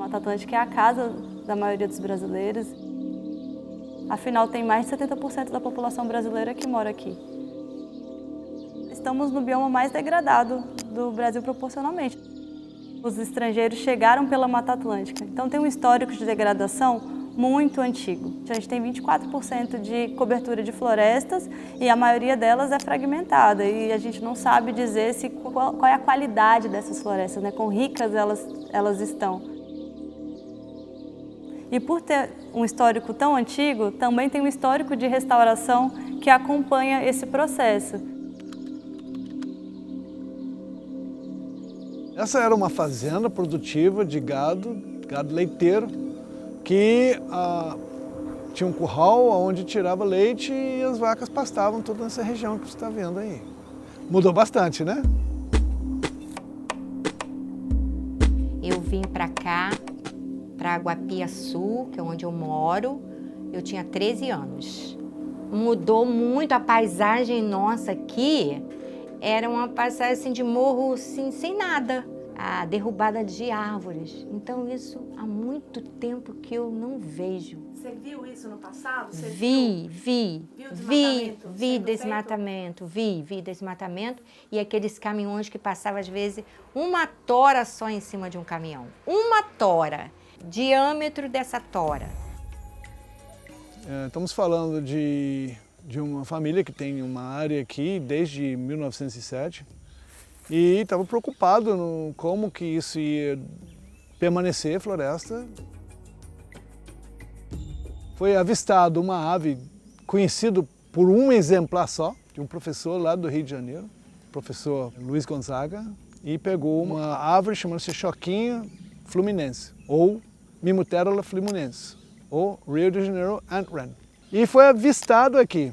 Mata Atlântica é a casa da maioria dos brasileiros. Afinal, tem mais de 70% da população brasileira que mora aqui. Estamos no bioma mais degradado do Brasil proporcionalmente. Os estrangeiros chegaram pela Mata Atlântica, então tem um histórico de degradação muito antigo. A gente tem 24% de cobertura de florestas e a maioria delas é fragmentada e a gente não sabe dizer qual é a qualidade dessas florestas, né? Quão ricas elas estão. E por ter um histórico tão antigo, também tem um histórico de restauração que acompanha esse processo. Essa era uma fazenda produtiva de gado leiteiro, que tinha um curral onde tirava leite e as vacas pastavam toda essa região que você está vendo aí. Mudou bastante, né? Eu vim para cá, para Guapiaçu, que é onde eu moro, eu tinha 13 anos. Mudou muito a paisagem nossa aqui, era uma paisagem assim, de morro assim, sem nada. A derrubada de árvores. Então isso há muito tempo que eu não vejo. Você viu isso no passado? Você vi desmatamento desmatamento e aqueles caminhões que passavam às vezes uma tora só em cima de um caminhão. Uma tora, diâmetro dessa tora. Estamos falando de uma família que tem uma área aqui desde 1907. E estava preocupado no como que isso ia permanecer floresta. Foi avistado uma ave conhecida por um exemplar só, de um professor lá do Rio de Janeiro, professor Luiz Gonzaga, e pegou uma árvore chamada-se choquinha fluminense, ou Mimotérula fluminense, ou Rio de Janeiro antwren. E foi avistado aqui.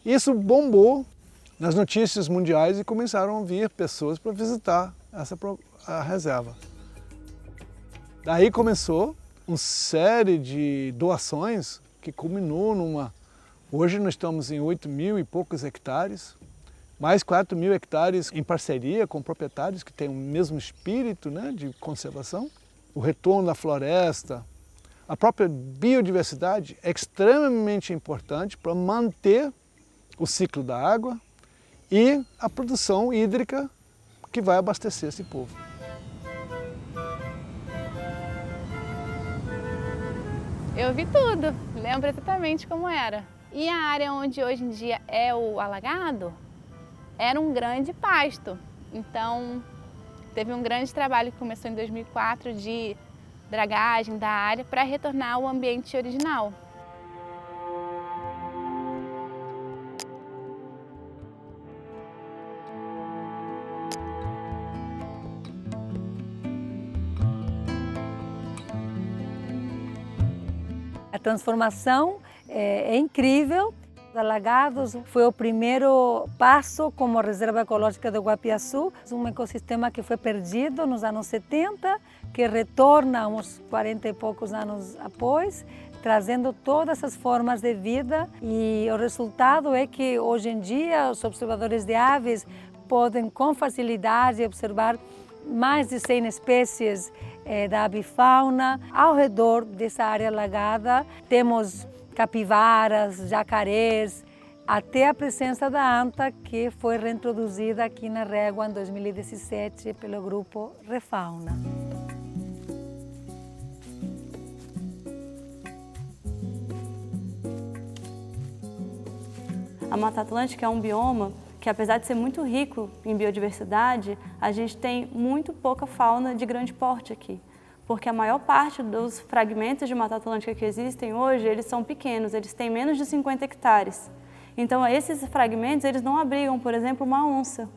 Isso bombou nas notícias mundiais e começaram a vir pessoas para visitar a reserva. Daí começou uma série de doações que culminou numa... Hoje nós estamos em 8.000 e poucos hectares, mais 4.000 hectares em parceria com proprietários que têm o mesmo espírito, né, de conservação. O retorno da floresta, a própria biodiversidade é extremamente importante para manter o ciclo da água e a produção hídrica que vai abastecer esse povo. Eu vi tudo, lembro exatamente como era. E a área onde hoje em dia é o alagado era um grande pasto. Então, teve um grande trabalho que começou em 2004 de dragagem da área para retornar ao ambiente original. A transformação é incrível. Os alagados foi o primeiro passo como reserva ecológica de Guapiaçu, um ecossistema que foi perdido nos anos 70, que retorna uns 40 e poucos anos após, trazendo todas essas formas de vida. E o resultado é que hoje em dia os observadores de aves podem com facilidade observar mais de 100 espécies da avifauna. Ao redor dessa área alagada temos capivaras, jacarés, até a presença da anta, que foi reintroduzida aqui na régua em 2017 pelo grupo Refauna. A Mata Atlântica é um bioma que, apesar de ser muito rico em biodiversidade, a gente tem muito pouca fauna de grande porte aqui. Porque a maior parte dos fragmentos de Mata Atlântica que existem hoje, eles são pequenos, eles têm menos de 50 hectares. Então, esses fragmentos, eles não abrigam, por exemplo, uma onça.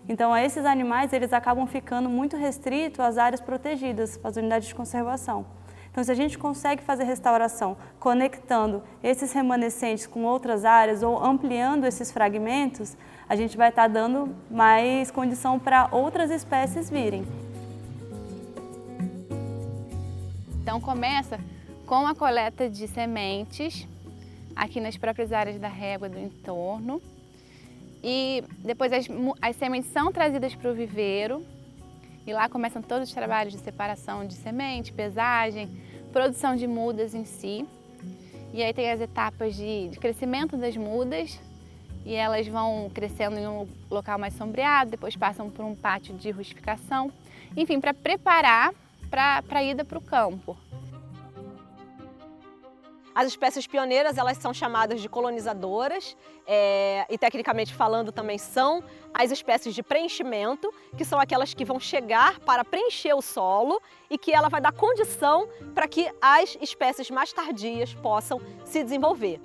Então, esses animais, eles acabam ficando muito restritos às áreas protegidas, às unidades de conservação. Então, se a gente consegue fazer restauração conectando esses remanescentes com outras áreas ou ampliando esses fragmentos, a gente vai estar dando mais condição para outras espécies virem. Então começa com a coleta de sementes aqui nas próprias áreas da régua do entorno. E depois as sementes são trazidas para o viveiro E lá começam todos os trabalhos de separação de semente, pesagem, produção de mudas em si. E aí tem as etapas de crescimento das mudas, e elas vão crescendo em um local mais sombreado, depois passam por um pátio de rustificação, enfim, para preparar para a ida para o campo. As espécies pioneiras, elas são chamadas de colonizadoras e, tecnicamente falando, também são as espécies de preenchimento, que são aquelas que vão chegar para preencher o solo e que ela vai dar condição para que as espécies mais tardias possam se desenvolver.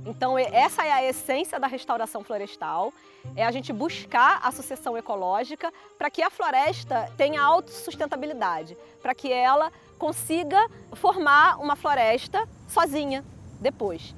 Então, essa é a essência da restauração florestal, é a gente buscar a sucessão ecológica para que a floresta tenha autossustentabilidade, para que ela consiga formar uma floresta sozinha depois.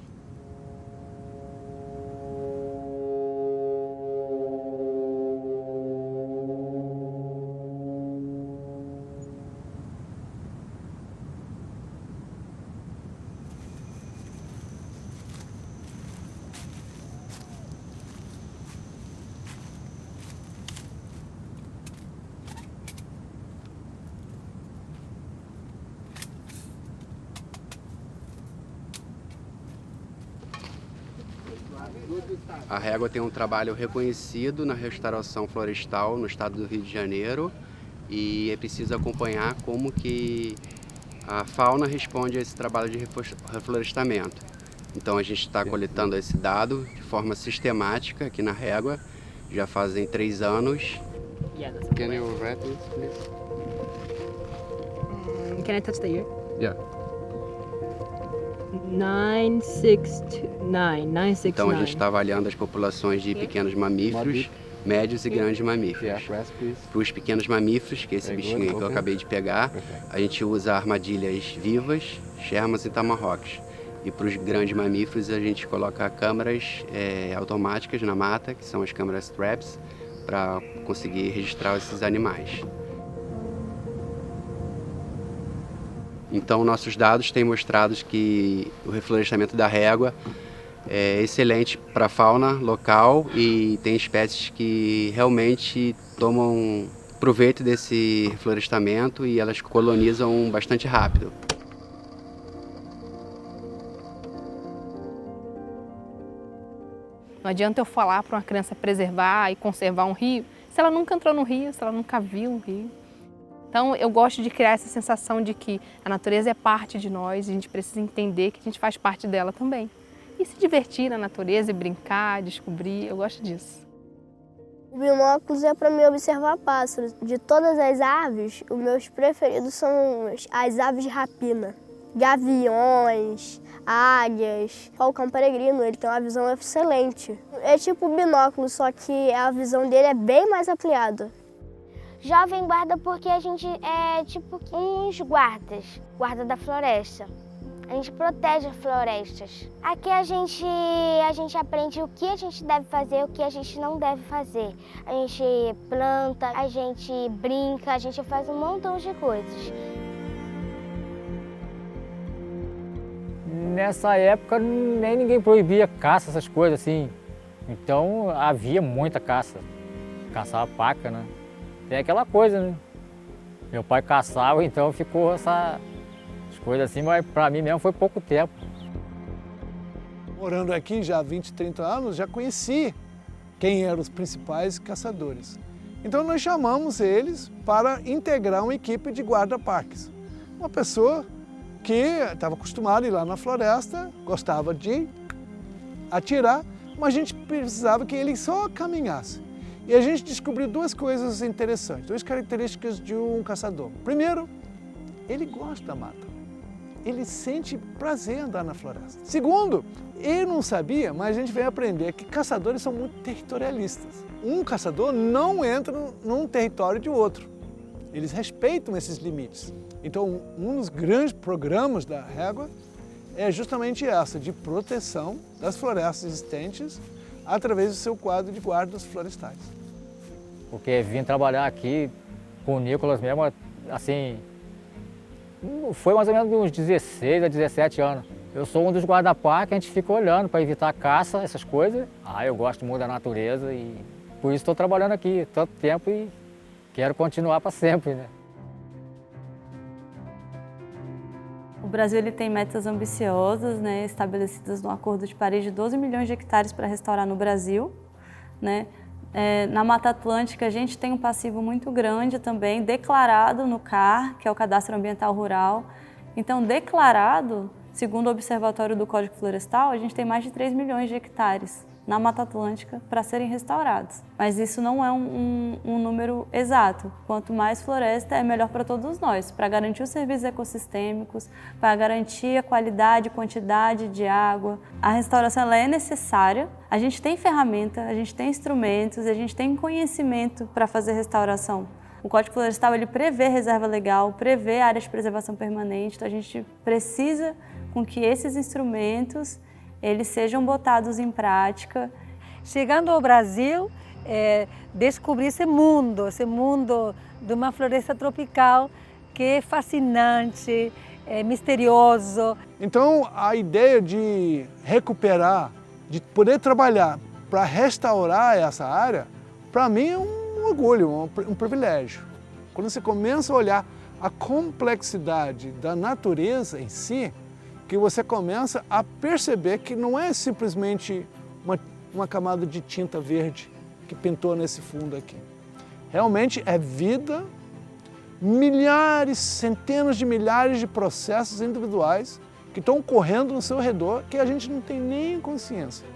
A Régua tem um trabalho reconhecido na restauração florestal no estado do Rio de Janeiro e é preciso acompanhar como que a fauna responde a esse trabalho de reflorestamento. Então a gente está coletando esse dado de forma sistemática aqui na Régua, já fazem 3 anos. Can you write this, please? Can I touch the ear? Yeah. 969. Então a gente está avaliando as populações de pequenos mamíferos, médios e grandes mamíferos. Para os pequenos mamíferos, que é esse bichinho aí que eu acabei de pegar, a gente usa armadilhas vivas, shermas e tomahawks. E para os grandes mamíferos a gente coloca câmeras automáticas na mata, que são as câmeras traps, para conseguir registrar esses animais. Então, nossos dados têm mostrado que o reflorestamento da Régua é excelente para a fauna local e tem espécies que realmente tomam proveito desse reflorestamento e elas colonizam bastante rápido. Não adianta eu falar para uma criança preservar e conservar um rio se ela nunca entrou no rio, se ela nunca viu um rio. Então, eu gosto de criar essa sensação de que a natureza é parte de nós e a gente precisa entender que a gente faz parte dela também. E se divertir na natureza e brincar, descobrir, eu gosto disso. O binóculos é para mim observar pássaros. De todas as aves, os meus preferidos são as aves de rapina. Gaviões, águias, falcão peregrino, ele tem uma visão excelente. É tipo o binóculo, só que a visão dele é bem mais ampliada. Jovem guarda porque a gente é tipo uns guarda da floresta. A gente protege as florestas. Aqui a gente aprende o que a gente deve fazer e o que a gente não deve fazer. A gente planta, a gente brinca, a gente faz um montão de coisas. Nessa época nem ninguém proibia caça, essas coisas assim. Então havia muita caça. Caçava paca, né? Tem aquela coisa, né? Meu pai caçava, então ficou essas coisas assim, mas para mim mesmo foi pouco tempo. Morando aqui já há 20, 30 anos, já conheci quem eram os principais caçadores. Então nós chamamos eles para integrar uma equipe de guarda-parques. Uma pessoa que estava acostumada a ir lá na floresta, gostava de atirar, mas a gente precisava que ele só caminhasse. E a gente descobriu 2 coisas interessantes, 2 características de um caçador. Primeiro, ele gosta da mata. Ele sente prazer em andar na floresta. Segundo, ele não sabia, mas a gente veio aprender que caçadores são muito territorialistas. Um caçador não entra num território de outro. Eles respeitam esses limites. Então, um dos grandes programas da Régua é justamente essa, de proteção das florestas existentes através do seu quadro de guardas florestais. Porque vim trabalhar aqui com o Nicolas mesmo, assim, foi mais ou menos uns 16 a 17 anos. Eu sou um dos guarda-parques, a gente fica olhando para evitar a caça, essas coisas. Eu gosto muito da natureza e por isso estou trabalhando aqui tanto tempo e quero continuar para sempre, né? O Brasil ele tem metas ambiciosas, né, estabelecidas no Acordo de Paris de 12 milhões de hectares para restaurar no Brasil, né? Na Mata Atlântica a gente tem um passivo muito grande também, declarado no CAR, que é o Cadastro Ambiental Rural. Então, declarado, segundo o Observatório do Código Florestal, a gente tem mais de 3 milhões de hectares na Mata Atlântica para serem restaurados. Mas isso não é um número exato. Quanto mais floresta, é melhor para todos nós, para garantir os serviços ecossistêmicos, para garantir a qualidade e quantidade de água. A restauração ela é necessária, a gente tem ferramenta, a gente tem instrumentos, a gente tem conhecimento para fazer restauração. O Código Florestal ele prevê reserva legal, prevê área de preservação permanente, então a gente precisa com que esses instrumentos eles sejam botados em prática. Chegando ao Brasil, descobri esse mundo de uma floresta tropical que é fascinante, é misterioso. Então, a ideia de recuperar, de poder trabalhar para restaurar essa área, para mim é um orgulho, um privilégio. Quando você começa a olhar a complexidade da natureza em si, que você começa a perceber que não é simplesmente uma camada de tinta verde que pintou nesse fundo aqui. Realmente é vida, milhares, centenas de milhares de processos individuais que estão ocorrendo no seu redor que a gente não tem nem consciência.